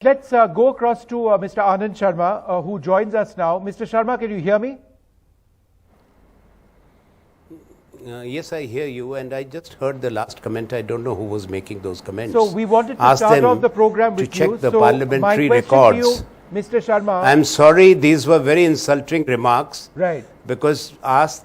Let's go across to Mr. Anand Sharma, who joins us now. Mr. Sharma, can you hear me? Yes, I hear you, and I just heard the last comment. I don't know who was making those comments. So we wanted to start off the program with to check you. the so parliamentary my question records. To you, Mr. Sharma. I'm sorry, these were very insulting remarks. Right. Because ask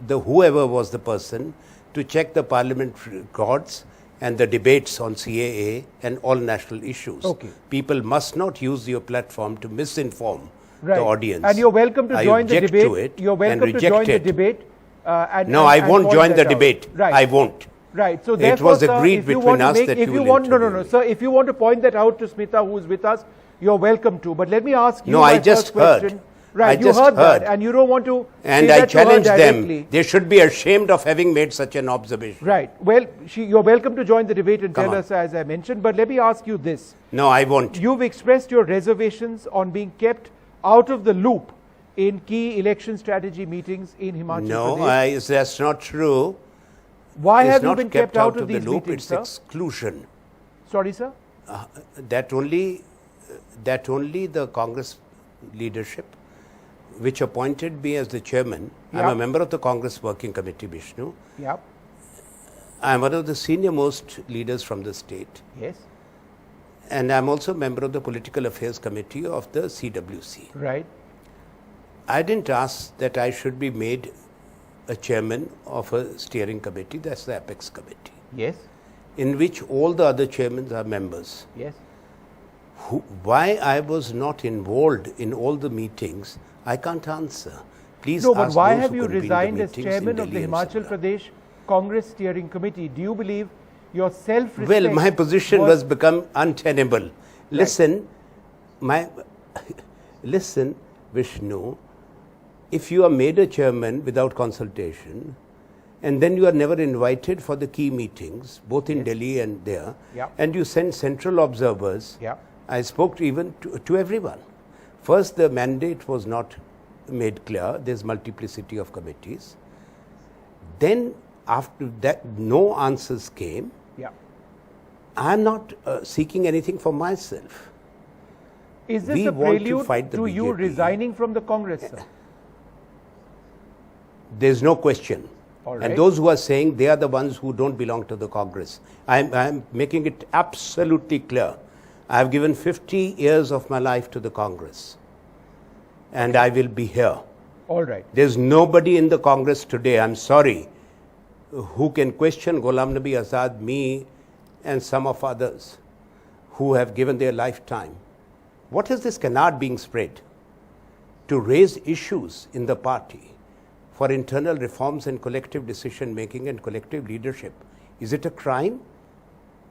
the whoever was the person to check the parliamentary records and the debates on CAA and all national issues. Okay. People must not use your platform to misinform the audience. And you're welcome to join the debate. To it you're welcome to join the debate. I won't join the debate. Right. I won't. Right. So it was agreed between us that you will No. Sir, if you want to point that out to Smita, who is with us, you're welcome to. But let me ask you. No, I just heard. Right, you heard that, and you don't want to. And I challenge them. They should be ashamed of having made such an observation. Right. Well, you're welcome to join the debate and tell us, as I mentioned. But let me ask you this. No, I won't. You've expressed your reservations on being kept out of the loop in key election strategy meetings in Himachal Pradesh. No, that's not true. Why have you been kept out of these loop, meetings, it's exclusion. Sorry, sir? That only the Congress leadership, which appointed me as the chairman. Yep. I'm a member of the Congress Working Committee, Vishnu. Yep. I'm one of the senior most leaders from the state. Yes. And I'm also a member of the Political Affairs Committee of the CWC. Right. I didn't ask that I should be made a chairman of a steering committee, that's the Apex Committee. Yes. In which all the other chairmen are members. Yes. Why I was not involved in all the meetings, I can't answer. Please no, ask but why those have who you resigned as chairman of the Himachal Pradesh Congress Steering Committee? Do you believe your self-respect? Well, my position was become untenable. Listen, listen, Vishnu, if you are made a chairman without consultation, and then you are never invited for the key meetings, both in Delhi and there, and you send central observers, I spoke to everyone. First, the mandate was not made clear. There's multiplicity of committees. Then, after that, no answers came. I'm not seeking anything for myself. Is this a prelude to you resigning from the Congress, sir? There's no question. And those who are saying they are the ones who don't belong to the Congress. I'm making it absolutely clear. I have given 50 years of my life to the Congress. And I will be here. All right. There's nobody in the Congress today, I'm sorry, who can question Ghulam Nabi Azad, me, and some of others who have given their lifetime. What is this canard being spread? To raise issues in the party for internal reforms and collective decision making and collective leadership. Is it a crime?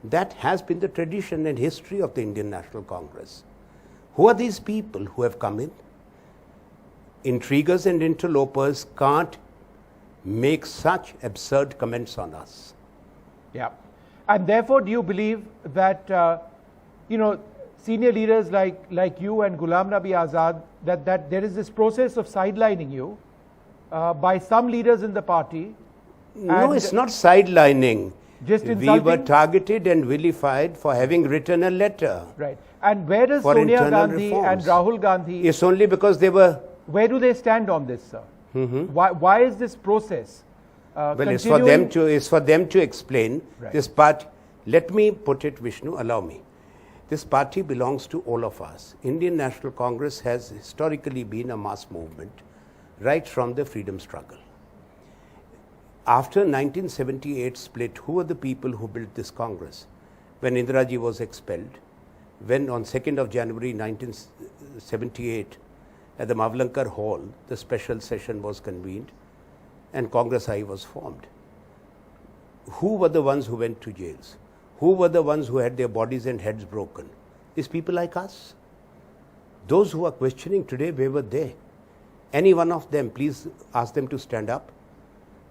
That has been the tradition and history of the Indian National Congress. Who are these people who have come in? Intriguers and interlopers can't make such absurd comments on us. Yeah. And therefore, do you believe that, senior leaders like you and Ghulam Nabi Azad, that there is this process of sidelining you by some leaders in the party? No, it's not sidelining. Just insulting? We were targeted and vilified for having written a letter. Right. And where does Sonia Gandhi and Rahul Gandhi... It's only because they were... Where do they stand on this, sir? Why is this process well, it's for them to explain. This party, let me put it, Vishnu, allow me. This party belongs to all of us. Indian National Congress has historically been a mass movement right from the freedom struggle. After 1978 split, who were the people who built this Congress? When Indiraji was expelled, when on 2nd of January 1978 at the Mavlankar Hall, the special session was convened and Congress I was formed. Who were the ones who went to jails? Who were the ones who had their bodies and heads broken? These people like us. Those who are questioning today, where were they? Any one of them, please ask them to stand up.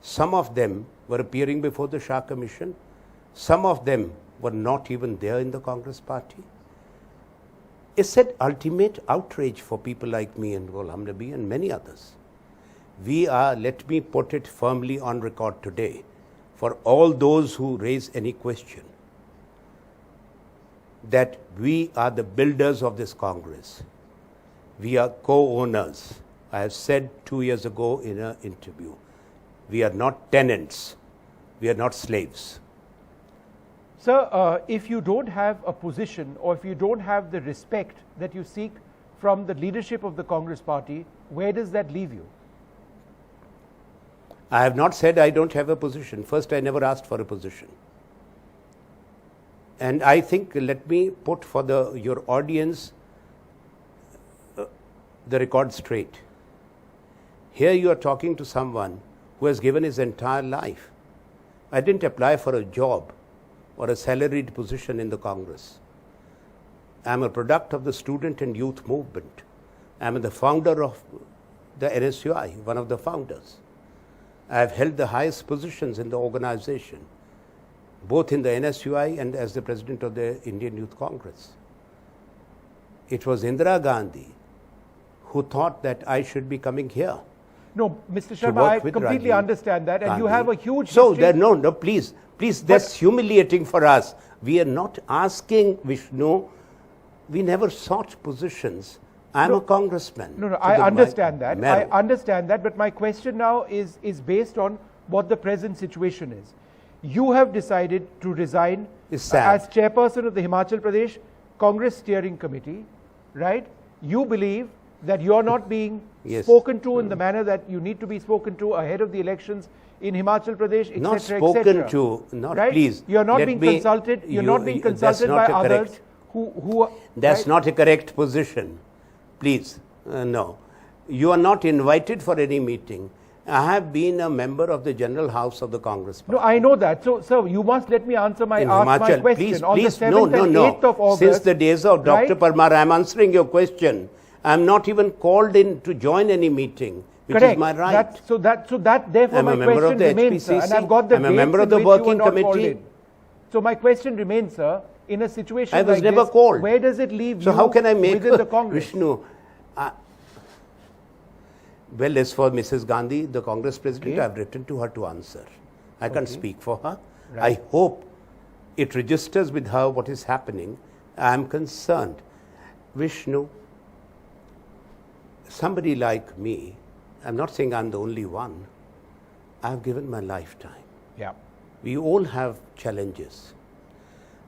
Some of them were appearing before the Shah Commission. Some of them were not even there in the Congress party. It's an ultimate outrage for people like me and Ghulam Nabi and many others. We are, let me put it firmly on record today, for all those who raise any question. that we are the builders of this Congress. We are co-owners. I have said 2 years ago in an interview, we are not tenants, we are not slaves. Sir, if you don't have a position or if you don't have the respect that you seek from the leadership of the Congress party, where does that leave you? I have not said I don't have a position. First, I never asked for a position. And I think, let me put for your audience the record straight. Here you are talking to someone who has given his entire life. I didn't apply for a job or a salaried position in the Congress. I am a product of the student and youth movement. I am the founder of the NSUI, one of the founders. I have held the highest positions in the organization, both in the NSUI and as the president of the Indian Youth Congress. It was Indira Gandhi who thought that I should be coming here. No, Mr. Sharma, I completely Rajiv understand that, and Gandhi. you have a huge So, history. no, please, that's humiliating for us. We are not asking, Vishnu, we never sought positions. I'm a congressman. No, I understand that. I understand that, but my question now is based on what the present situation is. You have decided to resign as chairperson of the Himachal Pradesh Congress Steering Committee, right? You believe that you are not being spoken to in the manner that you need to be spoken to ahead of the elections in Himachal Pradesh, etc. Not spoken to, not right? please. You are not being consulted. You're not being consulted by others who That's right? not a correct position. Please, no. You are not invited for any meeting. I have been a member of the General House of the Congress Party. No, I know that. So, sir, you must let me answer my question. Please, on please, the 7th and 8th of August. Since the days of Dr. Parmar, I am answering your question. I am not even called in to join any meeting, which Correct. is my right. So therefore my question remains, sir. And I've got the I'm a member of the dates in which you working were not called committee. in. So my question remains, sir, in a situation I was like never this, called. where does it leave So you how can I make within the Congress? Vishnu, well, as for Mrs. Gandhi, the Congress president, I have written to her to answer. I can't speak for her. Right. I hope it registers with her what is happening. I am concerned. Vishnu, somebody like me, I'm not saying I'm the only one, I have given my lifetime. Yeah. We all have challenges.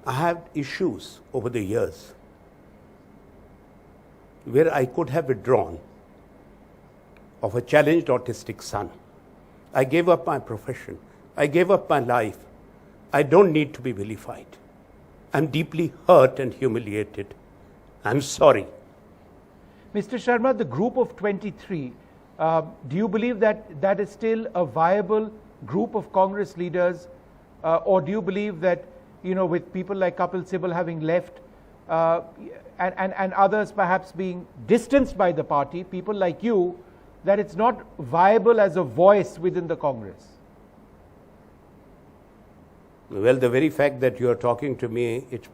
I have issues over the years where I could have withdrawn of a challenged autistic son. I gave up my profession. I gave up my life. I don't need to be vilified. I'm deeply hurt and humiliated. I'm sorry. Mr. Sharma, the group of 23, do you believe that that is still a viable group of Congress leaders, or do you believe that, you know, with people like Kapil Sibal having left and others perhaps being distanced by the party, people like you, that it's not viable as a voice within the Congress? Well, the very fact that you are talking to me, it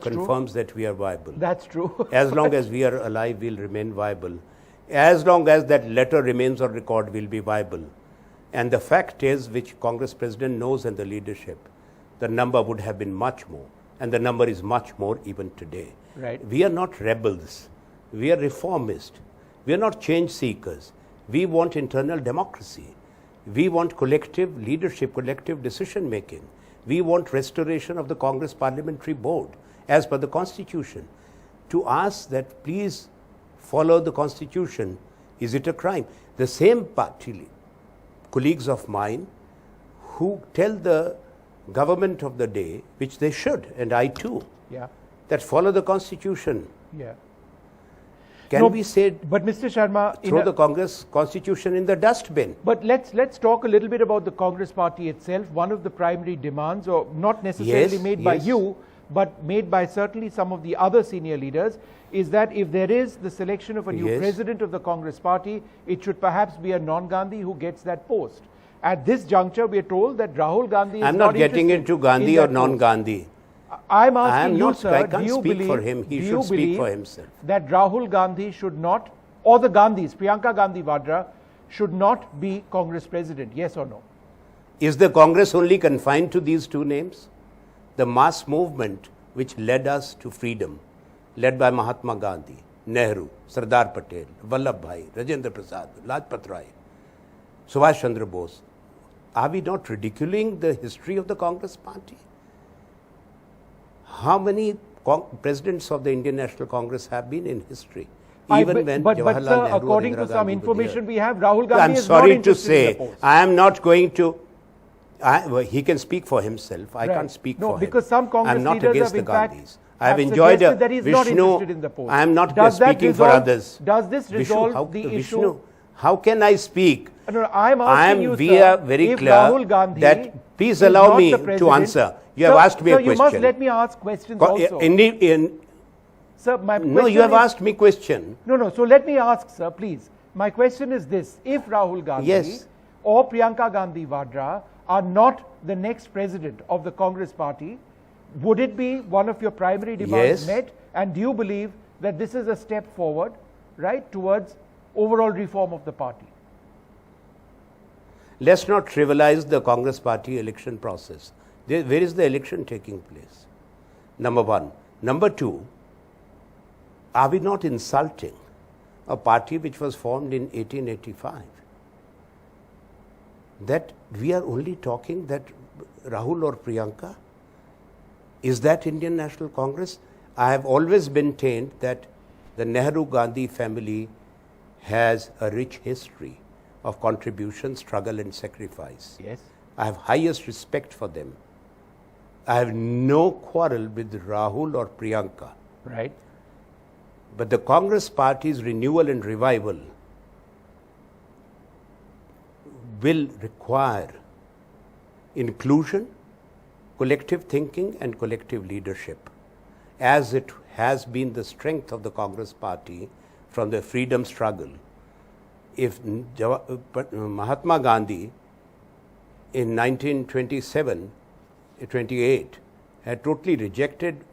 confirms that we are viable. That's true. As long as we are alive, we'll remain viable. As long as that letter remains on record, we'll be viable. And the fact is, which Congress President knows and the leadership, the number would have been much more. And the number is much more even today. Right. We are not rebels. We are reformists. We are not change seekers. We want internal democracy. We want collective leadership, collective decision making. We want restoration of the Congress Parliamentary Board as per the Constitution. To ask that please follow the Constitution, is it a crime? The same party colleagues of mine who tell the government of the day, which they should, and I too, that follow the Constitution. Can be said, but Mr. Sharma, throw the Congress Constitution in the dustbin. But let's talk a little bit about the Congress party itself. One of the primary demands, or not necessarily made by you, but made by certainly some of the other senior leaders, is that if there is the selection of a new president of the Congress party, it should perhaps be a non-Gandhi who gets that post. At this juncture, we are told that Rahul Gandhi is I'm not getting into Gandhi or non-Gandhi. I'm asking you, sir, I can't speak for him. He should speak for himself. That Rahul Gandhi should not, or the Gandhis, Priyanka Gandhi Vadra, should not be Congress president, yes or no? Is the Congress only confined to these two names? The mass movement which led us to freedom, led by Mahatma Gandhi, Nehru, Sardar Patel, Vallabhbhai, Rajendra Prasad, Lajpat Rai, Subhash Chandra Bose, are we not ridiculing the history of the Congress party? How many presidents of the Indian National Congress have been in history? Even when but Jawaharlal sir, Nehru according and to Indira some Gandhi information were we have, Rahul Gandhi I'm is sorry not to interested in the say, post. I am not going to. He can speak for himself. I can't speak for him. No, because some Congress I'm not leaders against have the in fact Gandhis. I have enjoyed suggested that he's not Vishnu. interested in the post. I am not Does that speaking for resolve- others. Does this resolve Vishnu, the Vishnu, issue? how can I speak? No, I'm asking you, we sir, are very if clear Rahul Gandhi that please is allow not me the to president- answer. You have Sir, asked me a sir, question. you must let me ask questions also. Sir, my No, question you have is- asked me question. No, so let me ask, sir, please. My question is this: if Rahul Gandhi Yes. or Priyanka Gandhi Vadra are not the next president of the Congress party, would it be one of your primary demands Yes. met? And do you believe that this is a step forward, right, towards overall reform of the party? Let's not trivialize the Congress party election process. Where is the election taking place? Number one. Number two, are we not insulting a party which was formed in 1885? That we are only talking that Rahul or Priyanka? Is that Indian National Congress? I have always maintained that the Nehru-Gandhi family has a rich history of contribution, struggle and sacrifice. Yes. I have highest respect for them. I have no quarrel with Rahul or Priyanka. Right. But the Congress party's renewal and revival will require inclusion, collective thinking and collective leadership, as it has been the strength of the Congress party from the freedom struggle. If Mahatma Gandhi in 1927-28 had totally rejected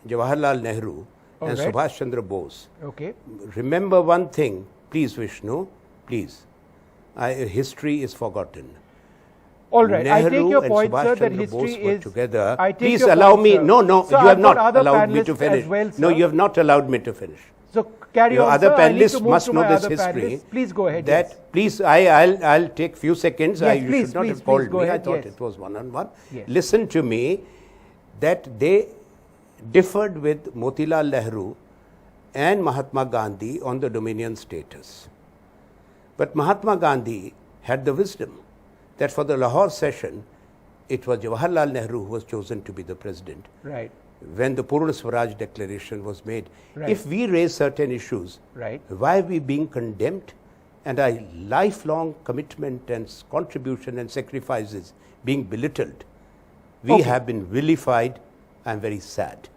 Jawaharlal Nehru and right. Subhash Chandra Bose, Okay. remember one thing, please Vishnu, please. History is forgotten. All right. I take Nehru your and point, Subhash sir, that Chandra history Bose were is together. I take Please your allow point, me. sir. No, Sir, you have I've got not other allowed me to panelists finish. as well, No, sir. you have not allowed me to finish. So carry Your on, other sir. I need to panelists move must to know my this other history. panelists. Please go ahead. That yes. please, I'll take few seconds. Yes, You please, should not please, have called please, go me. ahead, I thought yes. it was one-on-one. Yes. Listen to me. That they differed with Motilal Nehru and Mahatma Gandhi on the dominion status. But Mahatma Gandhi had the wisdom that for the Lahore session, it was Jawaharlal Nehru who was chosen to be the president. Right. When the Purna Swaraj declaration was made. Right. If we raise certain issues, Right. why are we being condemned? And our lifelong commitment and contribution and sacrifices being belittled. We Okay. have been vilified. I am very sad.